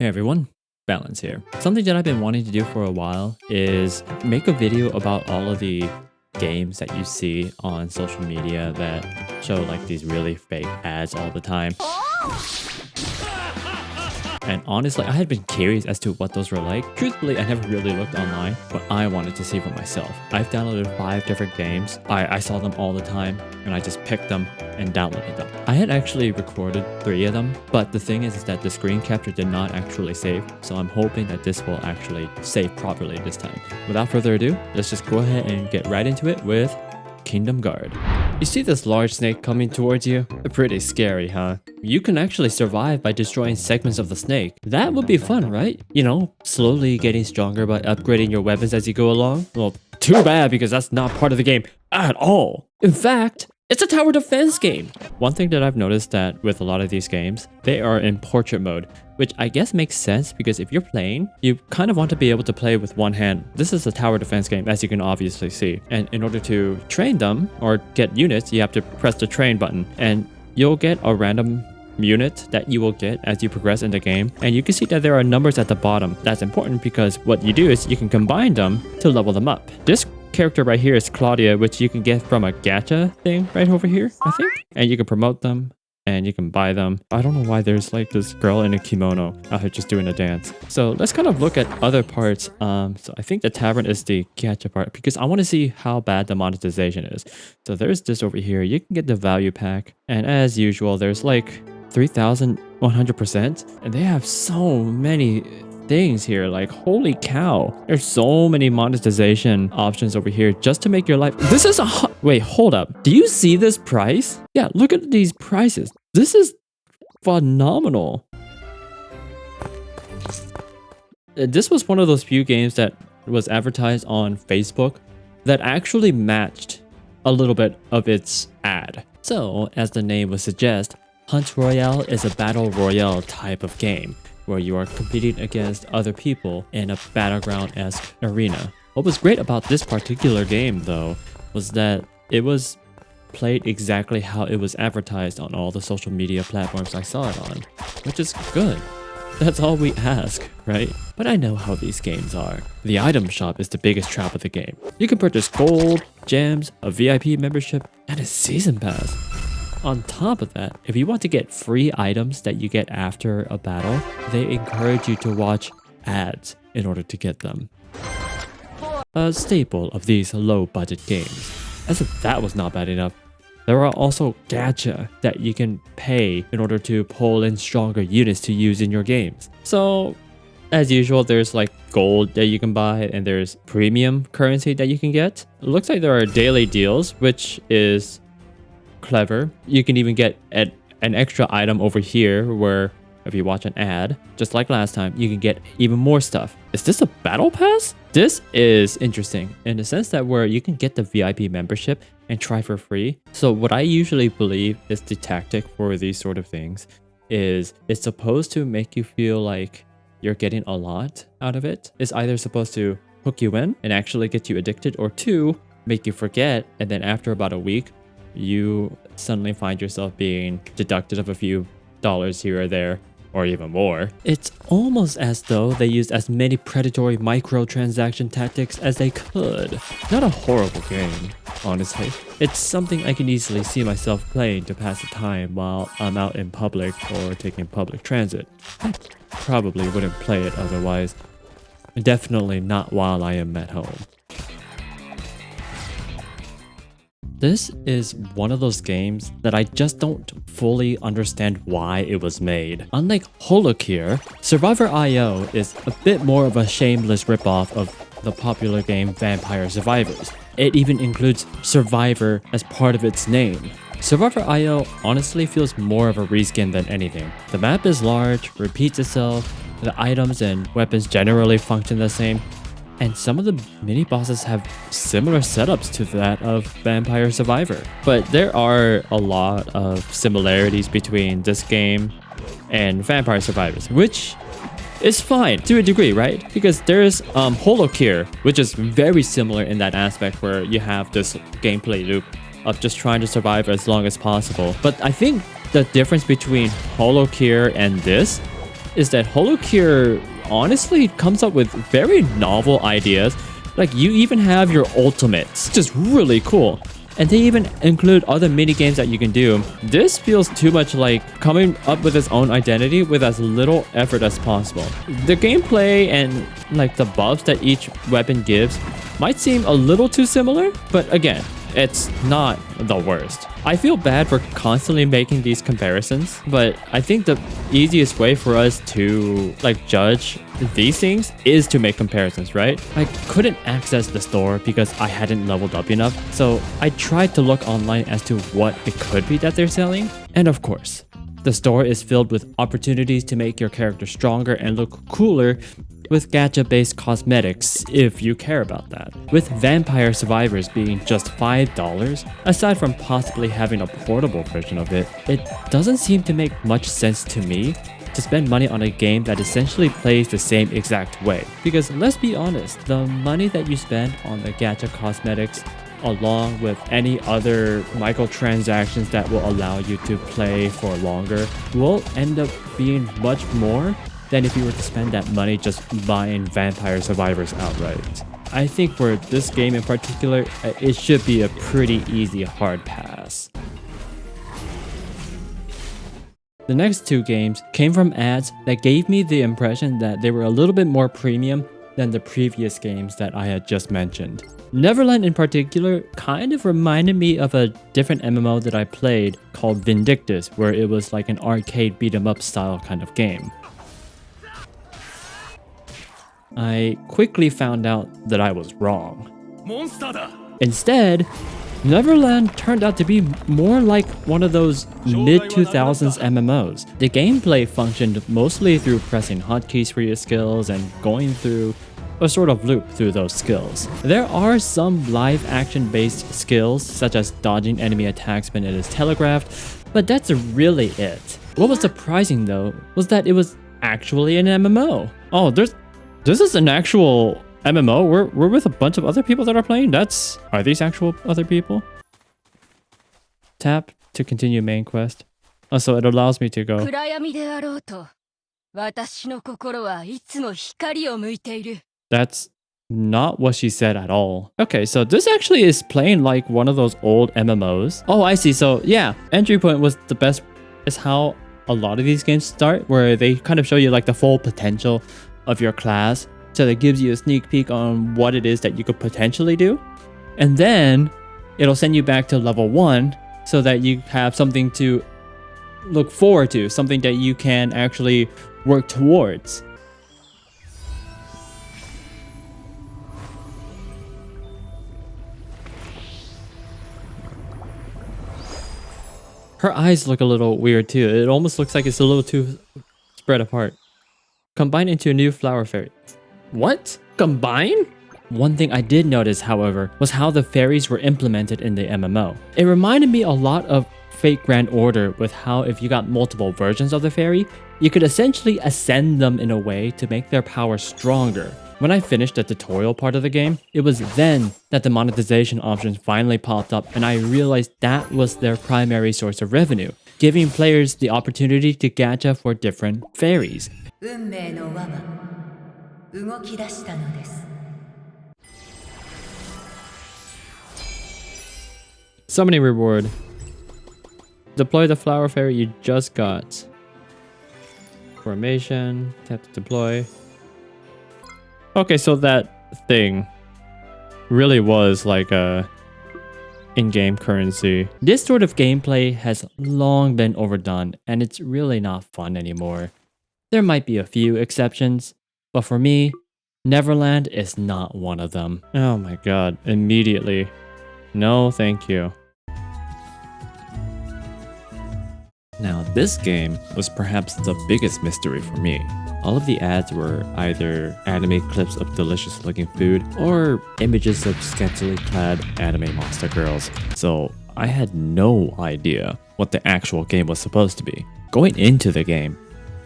Hey everyone, Balance here. Something that I've been wanting to do for a while is make a video about all of the games that you see on social media that show like these really fake ads all the time. And honestly, I had been curious as to what those were like. Truthfully, I never really looked online, but I wanted to see for myself. I've downloaded 5 different games. I saw them all the time, and I just picked them and downloaded them. I had actually recorded 3 of them, but the thing is that the screen capture did not actually save, so I'm hoping that this will actually save properly this time. Without further ado, let's just go ahead and get right into it with Kingdom Guard. You see this large snake coming towards you? Pretty scary, huh? You can actually survive by destroying segments of the snake. That would be fun, right? You know, slowly getting stronger by upgrading your weapons as you go along? Well, too bad because that's not part of the game at all. In fact, it's a tower defense game. One thing that I've noticed that with a lot of these games, they are in portrait mode, which I guess makes sense because if you're playing, you kind of want to be able to play with one hand. This is a tower defense game, as you can obviously see. And in order to train them or get units, you have to press the train button and you'll get a random unit that you will get as you progress in the game. And you can see that there are numbers at the bottom. That's important because what you do is you can combine them to level them up. This character right here is Claudia, which you can get from a gacha thing right over here, I think. And you can promote them and you can buy them. I don't know why there's like this girl in a kimono out here just doing a dance. So let's kind of look at other parts. So I think the tavern is the gacha part because I want to see how bad the monetization is. So there's this over here. You can get the value pack. And as usual, there's like 3,100%. And they have so many things here, like holy cow, there's so many monetization options over here just to make your life. This is wait, hold up, do you see this price? Yeah, look at these prices. This is phenomenal. This was one of those few games that was advertised on Facebook that actually matched a little bit of its ad. So as the name would suggest, Hunt Royale is a battle royale type of game where you are competing against other people in a battleground-esque arena. What was great about this particular game, though, was that it was played exactly how it was advertised on all the social media platforms I saw it on, which is good. That's all we ask, right? But I know how these games are. The item shop is the biggest trap of the game. You can purchase gold, gems, a VIP membership, and a season pass. On top of that, if you want to get free items that you get after a battle, they encourage you to watch ads in order to get them. A staple of these low-budget games. As if that was not bad enough, there are also gacha that you can pay in order to pull in stronger units to use in your games. So, as usual, there's like gold that you can buy and there's premium currency that you can get. It looks like there are daily deals, which is clever. You can even get an extra item over here where if you watch an ad, just like last time, you can get even more stuff. Is this a battle pass? This is interesting in the sense that where you can get the VIP membership and try for free. So what I usually believe is the tactic for these sort of things is it's supposed to make you feel like you're getting a lot out of it. It's either supposed to hook you in and actually get you addicted, or 2, make you forget, and then after about a week, you suddenly find yourself being deducted of a few dollars here or there, or even more. It's almost as though they used as many predatory microtransaction tactics as they could. Not a horrible game, honestly. It's something I can easily see myself playing to pass the time while I'm out in public or taking public transit. I probably wouldn't play it otherwise. Definitely not while I am at home. This is one of those games that I just don't fully understand why it was made. Unlike Holocure, Survivor.io is a bit more of a shameless ripoff of the popular game Vampire Survivors. It even includes Survivor as part of its name. Survivor.io honestly feels more of a reskin than anything. The map is large, repeats itself, the items and weapons generally function the same, and some of the mini-bosses have similar setups to that of Vampire Survivor. But there are a lot of similarities between this game and Vampire Survivors, which is fine to a degree, right? Because there's Holocure, which is very similar in that aspect where you have this gameplay loop of just trying to survive as long as possible. But I think the difference between Holocure and this is that Holocure honestly comes up with very novel ideas. Like, you even have your ultimates, just really cool. And they even include other mini games that you can do. This feels too much like coming up with its own identity with as little effort as possible. The gameplay and like the buffs that each weapon gives might seem a little too similar, but again, it's not the worst. I feel bad for constantly making these comparisons, but I think the easiest way for us to like judge these things is to make comparisons, right? I couldn't access the store because I hadn't leveled up enough, so I tried to look online as to what it could be that they're selling. And of course, the store is filled with opportunities to make your character stronger and look cooler with gacha-based cosmetics if you care about that. With Vampire Survivors being just $5, aside from possibly having a portable version of it, it doesn't seem to make much sense to me to spend money on a game that essentially plays the same exact way. Because let's be honest, the money that you spend on the gacha cosmetics along with any other microtransactions that will allow you to play for longer will end up being much more than if you were to spend that money just buying Vampire Survivors outright. I think for this game in particular, it should be a pretty easy hard pass. The next two games came from ads that gave me the impression that they were a little bit more premium than the previous games that I had just mentioned. Neverland in particular kind of reminded me of a different MMO that I played called Vindictus, where it was like an arcade beat 'em up style kind of game. I quickly found out that I was wrong. Instead, Neverland turned out to be more like one of those mid-2000s MMOs. The gameplay functioned mostly through pressing hotkeys for your skills and going through a sort of loop through those skills. There are some live action based skills such as dodging enemy attacks when it is telegraphed, but that's really it. What was surprising though was that it was actually an MMO. Oh, this is an actual MMO. We're with a bunch of other people that are playing. Are these actual other people? Tap to continue main quest. Oh, so it allows me to go. That's not what she said at all. Okay, so this actually is playing like one of those old MMOs. Oh, I see. So yeah, entry point was the best, is how a lot of these games start, where they kind of show you like the full potential of your class. So that gives you a sneak peek on what it is that you could potentially do. And then it'll send you back to level 1 so that you have something to look forward to, something that you can actually work towards. Her eyes look a little weird too. It almost looks like it's a little too spread apart. Combine into a new flower fairy. What? Combine? One thing I did notice, however, was how the fairies were implemented in the MMO. It reminded me a lot of Fate Grand Order, with how if you got multiple versions of the fairy, you could essentially ascend them in a way to make their power stronger. When I finished the tutorial part of the game, it was then that the monetization options finally popped up and I realized that was their primary source of revenue, giving players the opportunity to gacha for different fairies. Summoning reward. Deploy the flower fairy you just got. Formation, tap to deploy. Okay, so that thing really was like a in-game currency. This sort of gameplay has long been overdone and it's really not fun anymore. There might be a few exceptions, but for me, Neverland is not one of them. Oh my god, immediately. No, thank you. Now, this game was perhaps the biggest mystery for me. All of the ads were either anime clips of delicious looking food or images of scantily clad anime monster girls, so I had no idea what the actual game was supposed to be. Going into the game,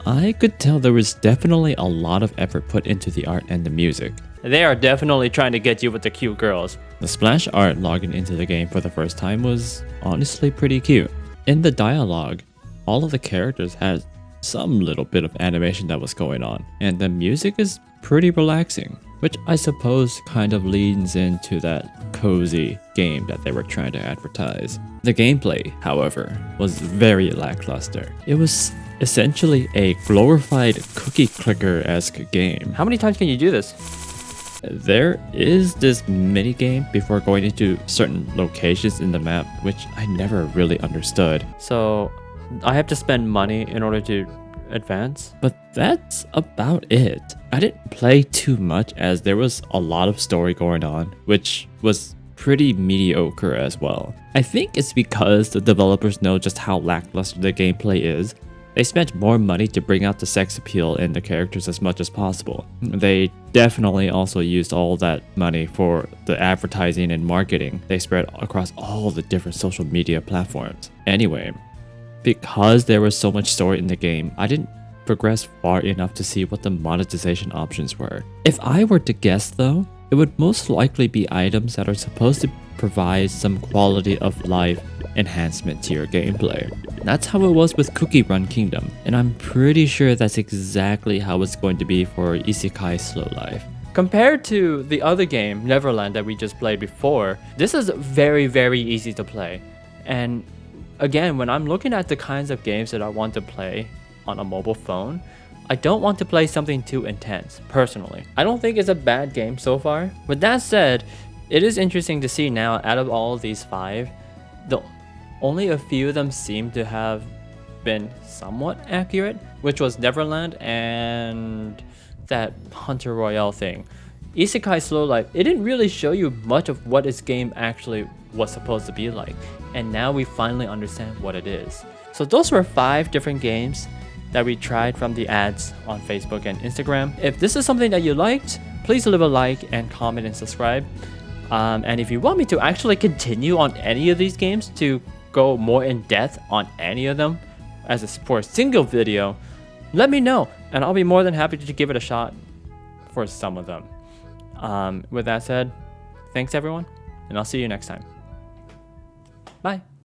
I could tell there was definitely a lot of effort put into the art and the music. They are definitely trying to get you with the cute girls. The splash art logging into the game for the first time was honestly pretty cute. In the dialogue, all of the characters had some little bit of animation that was going on, and the music is pretty relaxing, which I suppose kind of leans into that cozy game that they were trying to advertise. The gameplay, however, was very lackluster. It was essentially a glorified cookie clicker-esque game. How many times can you do this? There is this mini game before going into certain locations in the map, which I never really understood. So I have to spend money in order to advance? But that's about it. I didn't play too much as there was a lot of story going on, which was pretty mediocre as well. I think it's because the developers know just how lackluster the gameplay is. They spent more money to bring out the sex appeal in the characters as much as possible. They definitely also used all that money for the advertising and marketing they spread across all the different social media platforms. Anyway, because there was so much story in the game, I didn't progress far enough to see what the monetization options were. If I were to guess though, it would most likely be items that are supposed to provide some quality of life enhancement to your gameplay. That's how it was with Cookie Run Kingdom, and I'm pretty sure that's exactly how it's going to be for Isekai Slow Life. Compared to the other game, Neverland, that we just played before, this is very easy to play. And again, when I'm looking at the kinds of games that I want to play on a mobile phone, I don't want to play something too intense, personally. I don't think it's a bad game so far. With that said, it is interesting to see now, out of all of these 5, only a few of them seem to have been somewhat accurate, which was Neverland and that Hunter Royale thing. Isekai Slow Life, it didn't really show you much of what its game actually was supposed to be like, and now we finally understand what it is. So those were 5 different games that we tried from the ads on Facebook and Instagram. If this is something that you liked, please leave a like and comment and subscribe. And if you want me to actually continue on any of these games, to go more in depth on any of them for a single video, let me know, and I'll be more than happy to give it a shot for some of them. With that said, thanks everyone, and I'll see you next time. Bye.